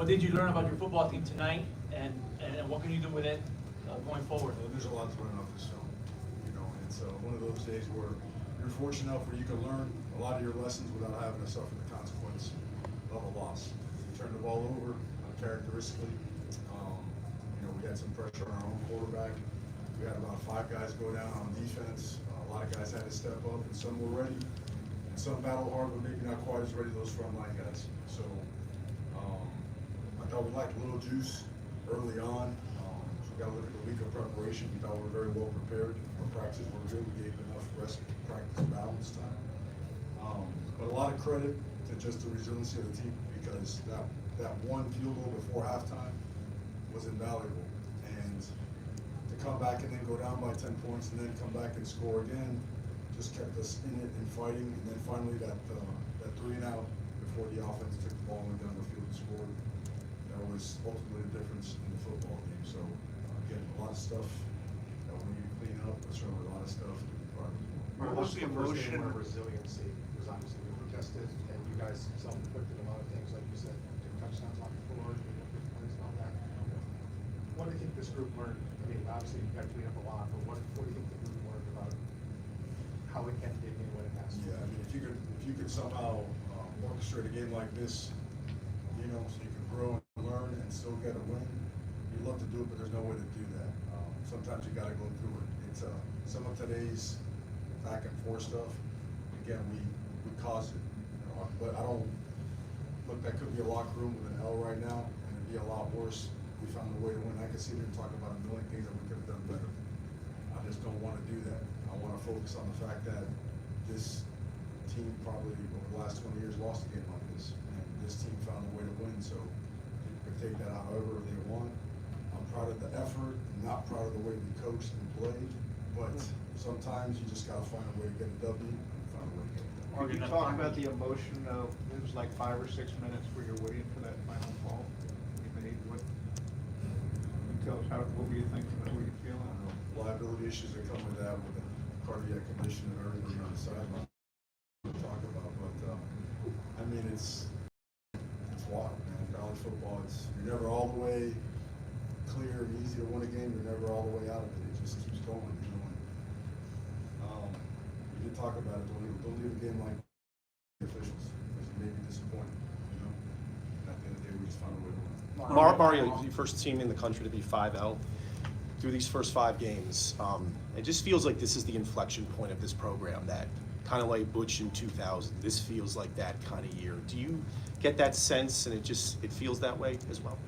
What did you learn about your football team tonight, and what can you do with it going forward? Well, there's a lot to learn off this film. You know, it's one of those days where you're fortunate enough where you can learn a lot of your lessons without having to suffer the consequence of a loss. We turned the ball over uncharacteristically. You know, we had some pressure on our own quarterback. We had about 5 guys go down on defense. A lot of guys had to step up, and some were ready. And some battled hard, but maybe not quite as ready, those frontline guys. So I thought we lacked a little juice early on. So we got to look at the week of preparation. We thought we were very well prepared. Our practices were good. We gave enough rest, practice, balance time. But a lot of credit to just the resiliency of the team, because that one field goal before halftime was invaluable. And to come back and then go down by 10 points and then come back and score again just kept us in it and fighting. And then finally that 3 and out before the offense took the ball and went down the field and scored. That was ultimately the difference in the football game. So again, a lot of stuff that we need to clean up, but certainly a lot of stuff to be proud of. What was the emotion of resiliency? Because obviously we protested, and you guys self-inflicted a lot of things, like you said, took touchdowns off the floor, and all that. What do you think this group learned? I mean, obviously you got to clean up a lot, but what do you think the group learned about how it can dig in when it has to? Yeah, I mean, if you could somehow orchestrate a game like this, you know, so you can grow and learn and still get a win, you'd love to do it, but there's no way to do that. Sometimes you got to go through it. It's some of today's back and forth stuff. Again, we caused it, you know, but I don't look. That could be a locker room with an L right now, and it'd be a lot worse. We found a way to win. I can sit here and talk about a million things that we could have done better. I just don't want to do that. I want to focus on the fact that this team probably over the last 20 years lost a game like this, and this team found a way to win. So people can take that out however they want. I'm proud of the effort, not proud of the way we coached and played, but sometimes you just got to find a way to get a W and find a way to get it. Can you talk about the emotion of, it was like 5 or 6 minutes where you're waiting for that final call you made? Tell us what were you thinking, what were you feeling? Liability issues that come with that, with the cardiac condition and everything on the sideline to talk about, but I mean, it's wild, man. College football, you're never all the way clear and easy to win a game. You're never all the way out of it. It just keeps going, you know. And, you did talk about it. Don't leave a game like the officials, because you may be disappointed, you know. And at the end of the day, we just found a way to win. Mario, the first team in the country to be 5-0 through these first 5 games. It just feels like this is the inflection point of this program, that kind of like Butch in 2000. This feels like that kind of year. Do you get that sense, and it feels that way as well?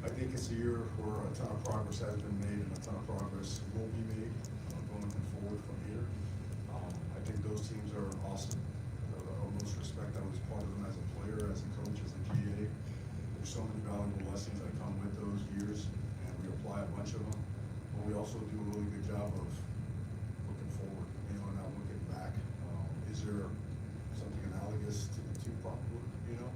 I think it's a year where a ton of progress has been made and a ton of progress will be made going forward from here. I think those teams are awesome. The utmost respect. I was part of them as a player, as a coach, as a GA. There's so many valuable lessons that come with those years, and we apply a bunch of them. But we also do a really good job of looking forward, you know, and not looking back. Is there something analogous to the two, probably, you know?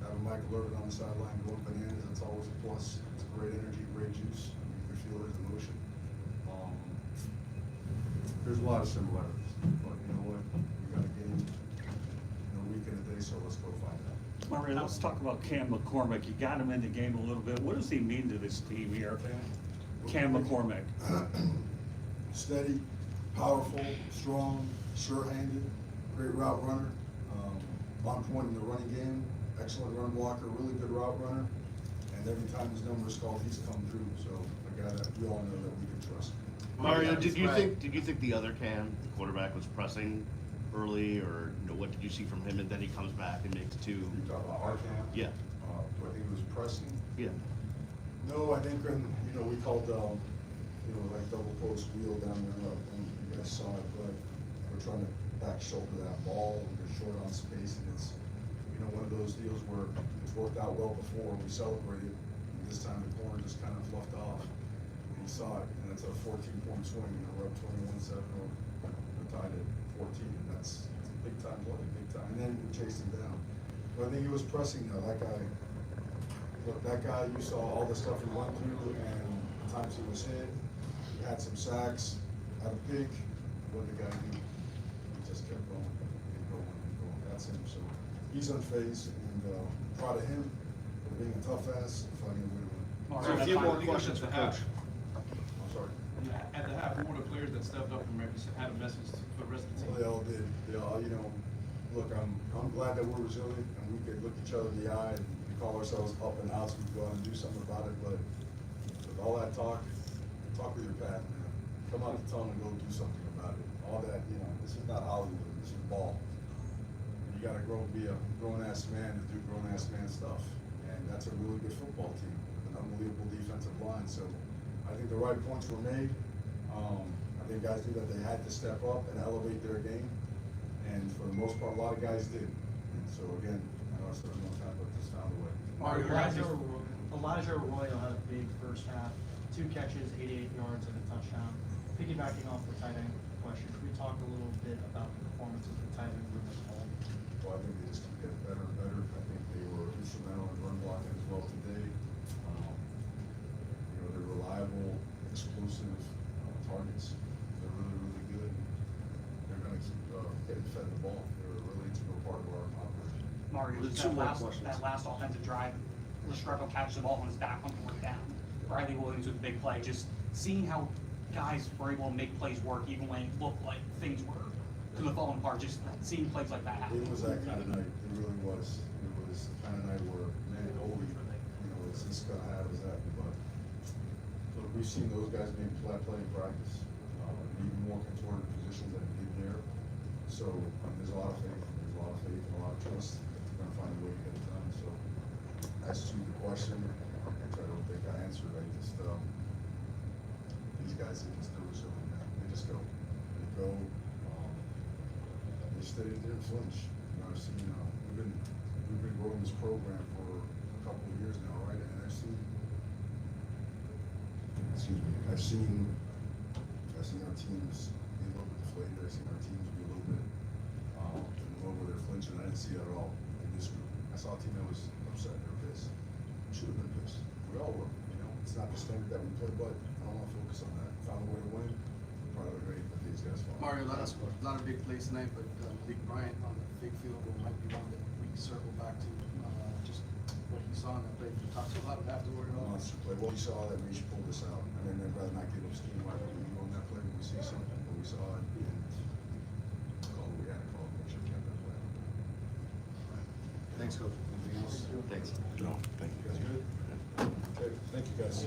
Having Michael Irvin on the sideline going bananas, that's always a plus. It's great energy, great juice. You can feel his emotion. There's a lot of similarities, but you know what? We got a game in a week and a day, so let's go find out. Mario, let's talk about Cam McCormick. You got him in the game a little bit. What does he mean to this team here? Cam McCormick. Steady, powerful, strong, sure-handed, great route runner, on point in the running game, excellent run blocker, really good route runner, and every time his number is called, he's come through. So a guy that we all know that we can trust. Mario, did you think the other Cam, the quarterback, was pressing early, or what did you see from him, and then he comes back and makes 2? You talk about our Cam? Yeah. Do I think it was pressing? Yeah. No, I think when we called like double post wheel down there, and you guys saw it, but we're trying to back shoulder that ball, and we're short on space, and it's one of those deals where it's worked out well before. We celebrated, and this time the corner just kind of fluffed off. And you saw it, and it's a 14-point swing. We're up 21-7, we're tied at 14, and that's a big time play, big time. And then we chased him down. But I think he was pressing though. That guy, you saw all the stuff he went through, and the times he was hit. He had some sacks, had a pick. What did the guy do? He just kept going and going and going. That's him. So he's unfazed, and proud of him for being a tough ass, finding a way to win. So a few more questions for At Coach. I'm sorry. the half, who were the players that stepped up and maybe had a message for the rest of the Well, team? they all did. They all, you know, look, I'm glad that we're resilient and we could look each other in the eye and call ourselves up and out, so we go out and do something about it. But with all that talk with your pad, man. Come out to town and go do something about it. All that, you know, this is not Hollywood. This is ball. You gotta be a grown-ass man to do grown-ass man stuff. And that's a really good football team with an unbelievable defensive line. So I think the right points were made. I think guys knew that they had to step up and elevate their game. And for the most part, a lot of guys did. And so again, I know I said it one time, but just found a way. Elijah Arroyo had a big first half, 2 catches, 88 yards and a touchdown. Piggybacking off the tight end question, could we talk a little bit about the performance of the tight end group as a whole? Well, I think they just keep getting better and better. I think they were instrumental in run blocking as well today. You know, they're reliable, explosive targets. They're really, really good. They're gonna keep getting fed the ball. They're a really integral part of our operation. Mario, There's just two that more last, questions. that last offensive drive, Restrepo catches the ball on his back on 4th down. Riley Williams with a big play, just seeing how guys were able to make plays work even when it looked like things were kind of falling apart, just seeing plays like that happen. It was that kind of night. It really was. It was the kind of night where, man, holy, you know, is this gonna happen, is that? But look, we've seen those guys make play in practice, even more contorted positions than they did there. So there's a lot of faith. There's a lot of faith and a lot of trust. We're gonna find a way to get it done. So as to the question, which I don't think I answered, I just these guys are just resilient, man. They just go. They go. They stayed, they didn't flinch. You know, I've seen, we've been growing this program for a couple of years now, right? And I've seen our teams be a little bit deflated. I've seen our teams be a little bit, over their flinching. I didn't see that at all in this group. I saw a team that was upset. They were pissed. Should have been pissed. We all were. You know, it's not the standard that we play, but I don't want to focus on that. Found a way to win. Part of the great that these guys fought. Mario, a lot of big plays tonight, but Malik Bryant on the big field goal might be one that we can circle back to, just what he saw in that play. We talked about it afterward. Monster play. Well, you saw that we should pull this out. I mean, I'd rather not give up steam. Why don't we go on that play when we see something? But we saw it and call what we had to call. Make sure we got that play. Thanks, Coach. Anything else? Thanks. No, thank you guys. Good? Okay, thank you guys.